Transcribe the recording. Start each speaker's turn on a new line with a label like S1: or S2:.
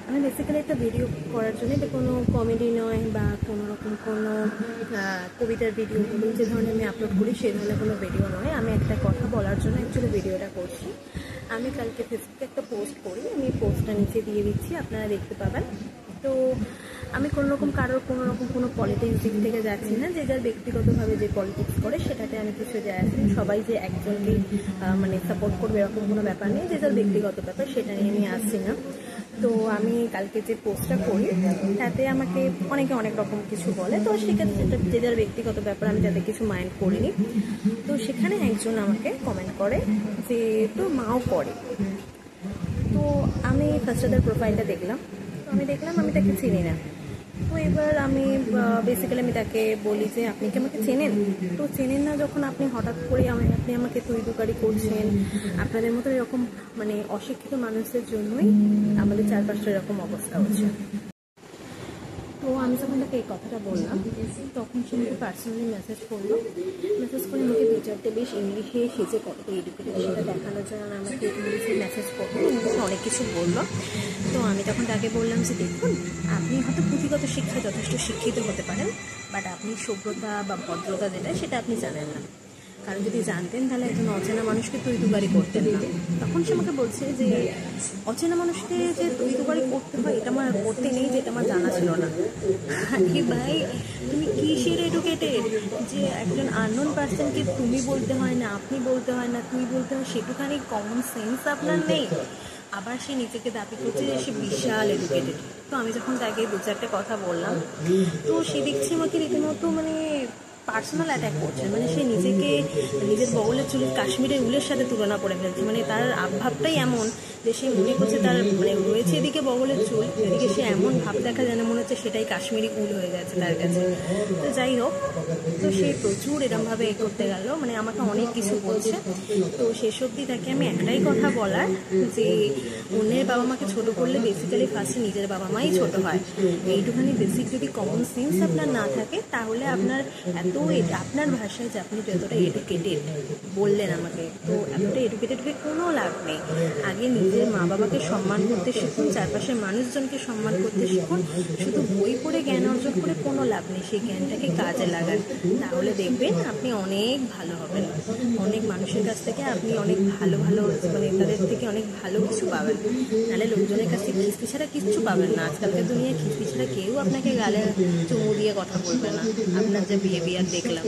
S1: আমি বেসিক্যালি একটা ভিডিও করার জন্য এটা কোনো কমেডি নয় বা কোনো রকম কোনো কবিতার ভিডিও বলুন যে ধরনের আমি আপলোড করি সেই ধরনের কোনো ভিডিও নয়। আমি একটা কথা বলার জন্য অ্যাকচুয়ালি ভিডিওটা করছি। আমি কালকে ফেসবুকে একটা পোস্ট করি, আমি পোস্টটা নিচে দিয়ে দিচ্ছি, আপনারা দেখতে পাবেন। তো আমি কারোর কোনো পলিটিক্স দিক থেকে যাচ্ছি না, যে যার ব্যক্তিগতভাবে যে পলিটিক্স করে সেটাতে আমি কিছু যায় আসি। সবাই যে একজনকে মানে সাপোর্ট করবে এরকম কোনো ব্যাপার নেই, যে যার ব্যক্তিগত ব্যাপার সেটা নিয়ে আমি আসছি না। তো আমি কালকে যে পোস্টটা করি তাতে আমাকে অনেকে অনেক রকম কিছু বলে, তো সেক্ষেত্রে যে যার ব্যক্তিগত ব্যাপার আমি তাতে কিছু মাইন্ড করিনি। তো সেখানে একজন আমাকে কমেন্ট করে যে তোর মাও করে। তো আমি ফার্স্ট তাদের প্রোফাইলটা দেখলাম, তো আমি দেখলাম আমি তাকে চিনি না। তো এবার আমি বেসিক্যালি আমি তাকে বলি যে আপনি কি আমাকে চেনেন? তো চেনেন না যখন আপনি হঠাৎ করে আপনি আমাকে তুই তুকারি করছেন। আপনাদের মতো এরকম মানে অশিক্ষিত মানুষদের জন্যই আমাদের চারপাশে এরকম অবস্থা হচ্ছে। তো আমি যখন তাকে এই কথাটা বললাম তখন সে আমাকে পার্সোনালি মেসেজ করে আমাকে দু চারটে বেশ ইংলিশে সেজে কতটা এডুকেটেড সেটা দেখানোর জন্য আমাকে ইংলিশে মেসেজ করলো, ইংলিশে অনেক কিছু বললো। তো আমি তখন তাকে বললাম যে দেখুন, আপনি হয়তো পুঁথিগত শিক্ষায় যথেষ্ট শিক্ষিত হতে পারেন, বাট আপনি সভ্যতা বা ভদ্রতা যেটা সেটা আপনি জানেন না। কারণ যদি জানতেন তাহলে একজন অচেনা মানুষকে তৈতুকারি করতেন না। তখন সে আমাকে বলছে যে অচেনা মানুষকে যে তৈতুকারি করতে হয় এটা আমার করতে নেই, যেটা আমার জানা ছিল না। আরে ভাই, তুমি কিসের এডুকেটেড যে একজন আননোন পার্সনকে তুমি বলতে হয় না, আপনি বলতে হয় না, তুই বলতে হয়, সেটুখানি কমন সেন্স আপনার নেই। আবার সে নিজেকে দাবি করছে যে সে বিশাল এডুকেটেড। তো আমি যখন তাকে দু চারটে কথা বললাম, তো সে দেখছি আমাকে রীতিমতো মানে পার্সোনাল অ্যাটাক করছে। মানে সে নিজেকে নিজের বগলের চুলের কাশ্মীরের উলের সাথে তুলনা করে ফেলছে। মানে তার ভাবটাই এমন যে সে মনে করছে তার মানে রয়েছে এদিকে বগলের চুল, এদিকে সে এমন ভাব দেখা যেন মনে হচ্ছে সেটাই কাশ্মীরি উল হয়ে গেছে তার কাছে। তো যাই হোক, তো সে প্রচুর এরমভাবে করতে গেল, মানে আমাকে অনেক কিছু বলছে। তো শেষ অবধি তাকে আমি একটাই কথা বলার যে অন্যের বাবা মাকে ছোট করলে বেসিক্যালি ফার্স্টে নিজের বাবা মাই ছোট হয়। এইটুখানি বেসিক যদি কমন সেন্স আপনার না থাকে তাহলে আপনার আপনার ভাষায় যে আপনি যতটা এডুকেটেড বললেন আমাকে, তো এতটা এডুকেটেড হয়ে কোনো লাভ নেই। আগে নিজের মা বাবাকে সম্মান করতে শিখুন, চারপাশের মানুষজনকে সম্মান করতে শিখুন। শুধু বই পড়ে জ্ঞান অর্জন করে কোনো লাভ নেই, সেই জ্ঞানটাকে কাজে লাগান, তাহলে দেখবেন আপনি অনেক ভালো হবেন। অনেক মানুষের কাছ থেকে আপনি অনেক ভালো মানে তাদের থেকে অনেক ভালো কিছু পাবেন। নাহলে লোকজনের কাছ থেকে খিস্তি ছাড়া কিচ্ছু পাবেন না। আজকালকার দুনিয়ায় খিস্তি ছাড়া কেউ আপনাকে গালে চুমু দিয়ে কথা বলবে না, আপনার যে বিহেভিয়ার দেখলাম।